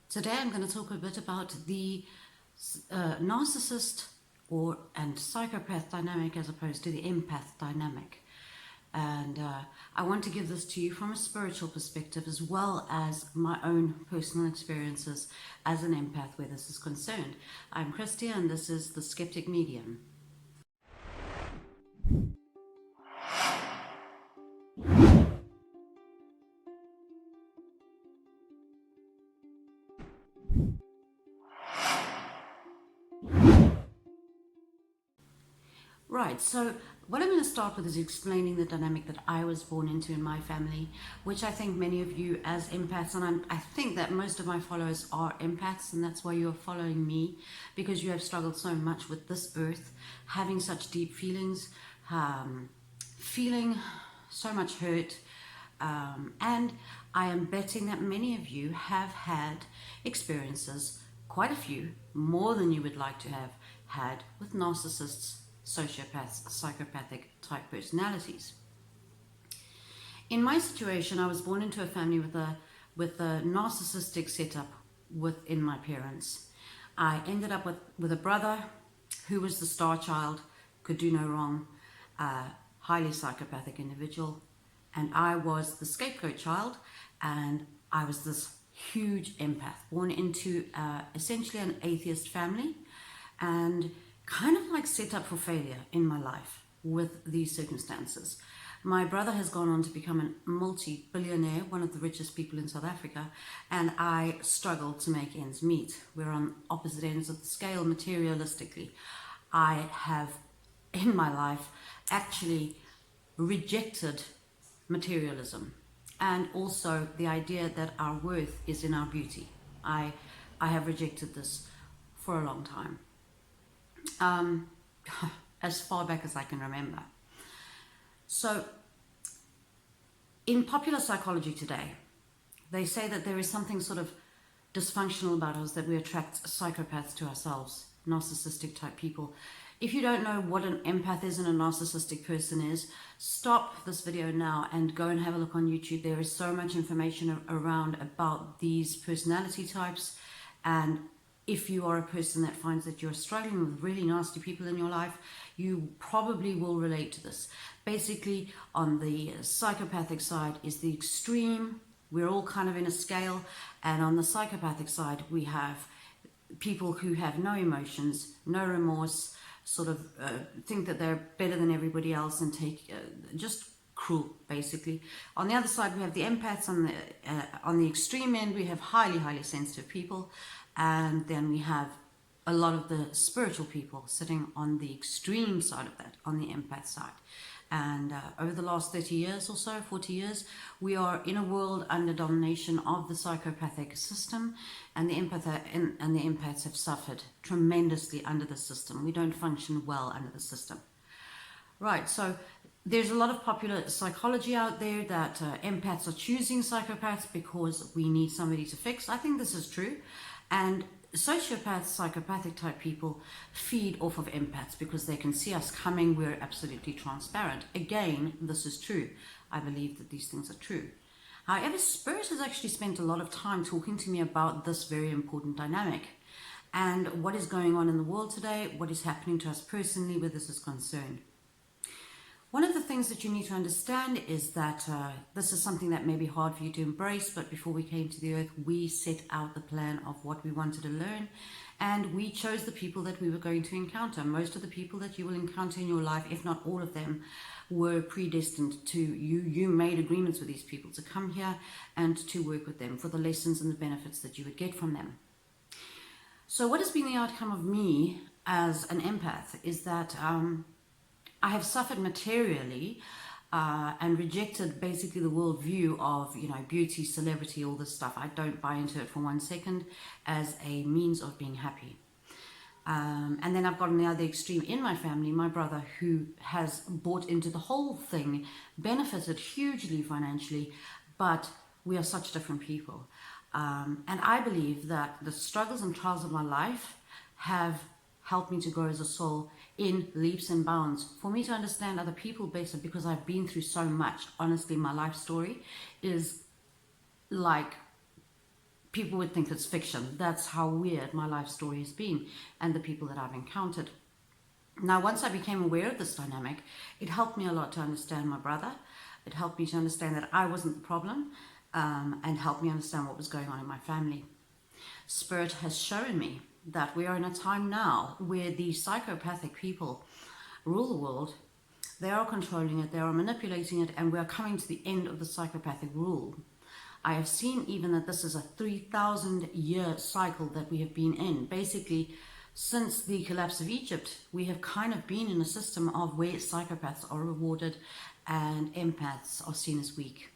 Today I'm going to talk a bit about the narcissist and psychopath dynamic as opposed to the empath dynamic. And I want to give this to you from a spiritual perspective as well as my own personal experiences as an empath where this is concerned. I'm Christy and this is The Skeptic Medium. Right, so what I'm going to start with is explaining the dynamic that I was born into in my family, which I think many of you as empaths, and I think that most of my followers are empaths, and that's why you're following me, because you have struggled so much with this earth, having such deep feelings, feeling so much hurt, and I am betting that many of you have had experiences, quite a few, more than you would like to have had, with narcissists, sociopaths, psychopathic type personalities. In my situation, I was born into a family with a narcissistic setup within my parents. I ended up with a brother who was the star child, could do no wrong, highly psychopathic individual, and I was the scapegoat child, and I was this huge empath, born into essentially an atheist family, and kind of like set up for failure in my life with these circumstances. My brother has gone on to become a multi-billionaire, one of the richest people in South Africa, and I struggled to make ends meet. We're on opposite ends of the scale materialistically. I have, in my life, actually rejected materialism and also the idea that our worth is in our beauty. I have rejected this for a long time. As far back as I can remember. So, in popular psychology today, they say that there is something sort of dysfunctional about us, that we attract psychopaths to ourselves, narcissistic type people. If you don't know what an empath is and a narcissistic person is, stop this video now and go and have a look on YouTube. There is so much information around about these personality types, and if you are a person that finds that you're struggling with really nasty people in your life, you probably will relate to this. Basically, on the psychopathic side is the extreme. We're all kind of in a scale. And on the psychopathic side, we have people who have no emotions, no remorse, sort of think that they're better than everybody else and take just cruel, basically. On the other side, we have the empaths. On the extreme end, we have highly sensitive people. And then we have a lot of the spiritual people sitting on the extreme side of that, on the empath side. And over the last 30 years or so, 40 years, we are in a world under domination of the psychopathic system, and the empaths have suffered tremendously under the system. We don't function well under the system. Right, so there's a lot of popular psychology out there that empaths are choosing psychopaths because we need somebody to fix. I think this is true. And sociopaths, psychopathic type people feed off of empaths because they can see us coming. We're absolutely transparent. Again, this is true. I believe that these things are true. However, Spirit has actually spent a lot of time talking to me about this very important dynamic and what is going on in the world today, what is happening to us personally where this is concerned. One of the things that you need to understand is that this is something that may be hard for you to embrace, but before we came to the earth, we set out the plan of what we wanted to learn, and we chose the people that we were going to encounter. Most of the people that you will encounter in your life, if not all of them, were predestined to you. You made agreements with these people to come here and to work with them for the lessons and the benefits that you would get from them. So what has been the outcome of me as an empath is that I have suffered materially and rejected basically the worldview of, beauty, celebrity, all this stuff. I don't buy into it for 1 second as a means of being happy. And then I've got on the other extreme in my family, my brother, who has bought into the whole thing, benefited hugely financially, but we are such different people. And I believe that the struggles and trials of my life have helped me to grow as a soul in leaps and bounds. For me to understand other people better, because I've been through so much. Honestly, my life story is like people would think it's fiction. That's how weird my life story has been and the people that I've encountered. Now, once I became aware of this dynamic, it helped me a lot to understand my brother. It helped me to understand that I wasn't the problem, and helped me understand what was going on in my family. Spirit has shown me that we are in a time now where these psychopathic people rule the world. They are controlling it, they are manipulating it, and we are coming to the end of the psychopathic rule. I have seen even that this is a 3,000-year cycle that we have been in. Basically, since the collapse of Egypt, we have kind of been in a system of where psychopaths are rewarded and empaths are seen as weak.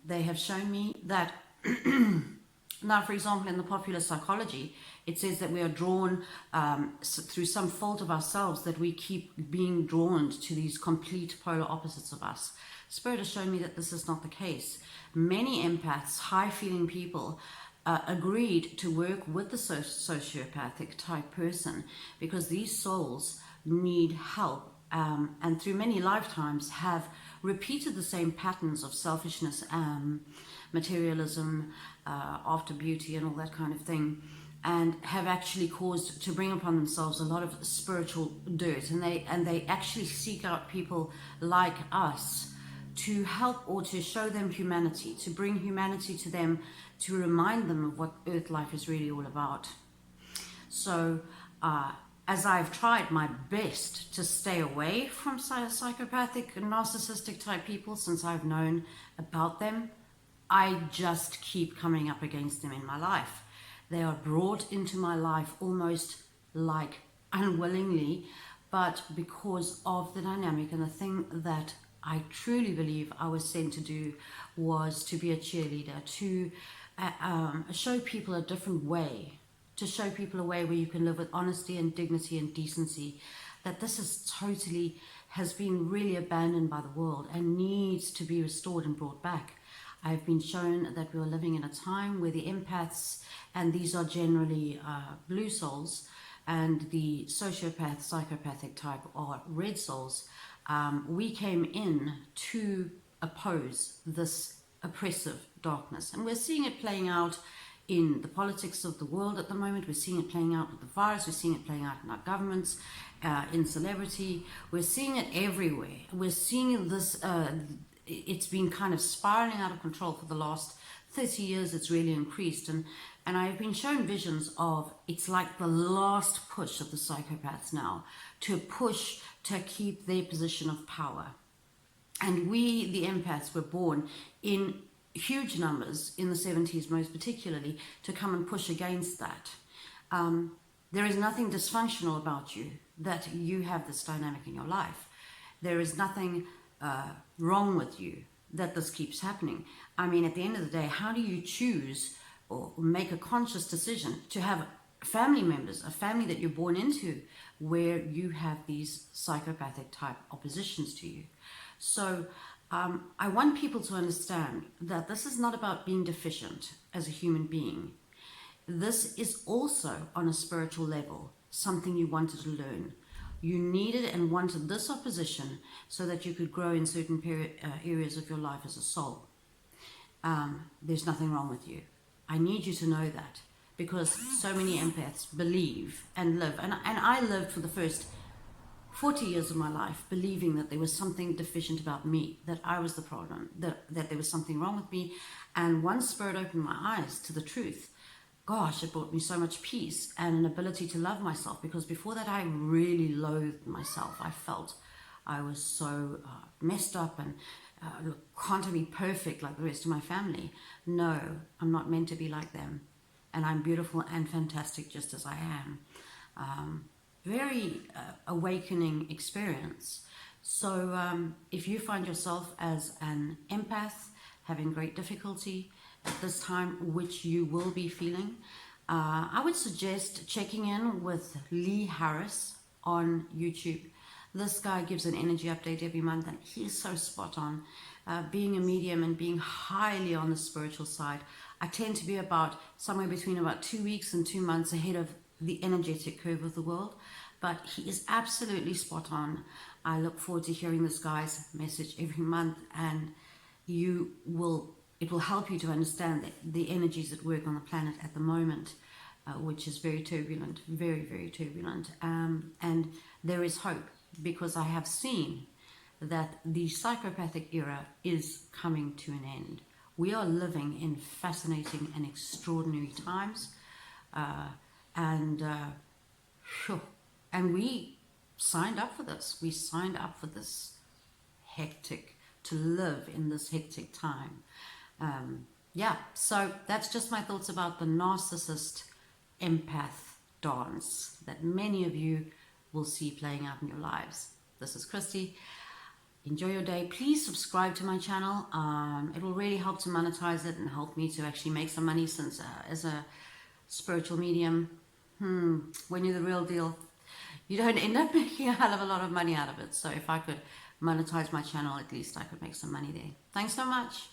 They have shown me that, now for example, in the popular psychology, it says that we are drawn through some fault of ourselves, that we keep being drawn to these complete polar opposites of us. Spirit has shown me that this is not the case. Many empaths, high-feeling people, agreed to work with the sociopathic type person because these souls need help, and through many lifetimes have repeated the same patterns of selfishness, materialism, after beauty and all that kind of thing, and have actually caused to bring upon themselves a lot of spiritual dirt, and they actually seek out people like us to help or to show them humanity, to bring humanity to them, to remind them of what earth life is really all about. So as I've tried my best to stay away from psychopathic and narcissistic type people since I've known about them, I just keep coming up against them in my life. They are brought into my life almost like unwillingly, but because of the dynamic. And the thing that I truly believe I was sent to do was to be a cheerleader, to show people a different way, to show people a way where you can live with honesty and dignity and decency, that this is totally, has been really abandoned by the world and needs to be restored and brought back. I've been shown that we are living in a time where the empaths, and these are generally blue souls, and the sociopath, psychopathic type are red souls. We came in to oppose this oppressive darkness, and we're seeing it playing out in the politics of the world at the moment. We're seeing it playing out with the virus. We're seeing it playing out in our governments, in celebrity. We're seeing it everywhere. We're seeing this, it's been kind of spiraling out of control for the last 30 years. It's really increased, and I've been shown visions of, it's like the last push of the psychopaths now to push to keep their position of power. And we, the empaths, were born in huge numbers in the 70s, most particularly, to come and push against that. There is nothing dysfunctional about you that you have this dynamic in your life. There is nothing wrong with you that this keeps happening. I mean, at the end of the day, how do you choose or make a conscious decision to have family members, a family that you're born into, where you have these psychopathic type oppositions to you? So I want people to understand that this is not about being deficient as a human being. This is also, on a spiritual level, something you wanted to learn. You needed and wanted this opposition so that you could grow in certain areas of your life as a soul. There's nothing wrong with you. I need you to know that, because so many empaths believe and live. And I lived for the first 40 years of my life believing that there was something deficient about me, that I was the problem, that there was something wrong with me. And once Spirit opened my eyes to the truth, gosh, it brought me so much peace and an ability to love myself, because before that I really loathed myself. I felt I was so messed up and can't I be perfect like the rest of my family? No, I'm not meant to be like them. And I'm beautiful and fantastic just as I am. Very awakening experience. So if you find yourself as an empath having great difficulty at this time, which you will be feeling, I would suggest checking in with Lee Harris on YouTube. This guy gives an energy update every month, and he's so spot on. Being a medium and being highly on the spiritual side, I tend to be about somewhere between about 2 weeks and 2 months ahead of the energetic curve of the world, but he is absolutely spot on. I look forward to hearing this guy's message every month, and you will it will help you to understand the energies at work on the planet at the moment, which is very turbulent, very, very turbulent. And there is hope, because I have seen that the psychopathic era is coming to an end. We are living in fascinating and extraordinary times, and we signed up for this. We signed up for this hectic, to live in this hectic time. So that's just my thoughts about the narcissist empath dance that many of you will see playing out in your lives. This is Christy. Enjoy your day. Please subscribe to my channel. It will really help to monetize it and help me to actually make some money, since as a spiritual medium, when you're the real deal, you don't end up making a hell of a lot of money out of it. So if I could monetize my channel, at least I could make some money there. Thanks so much.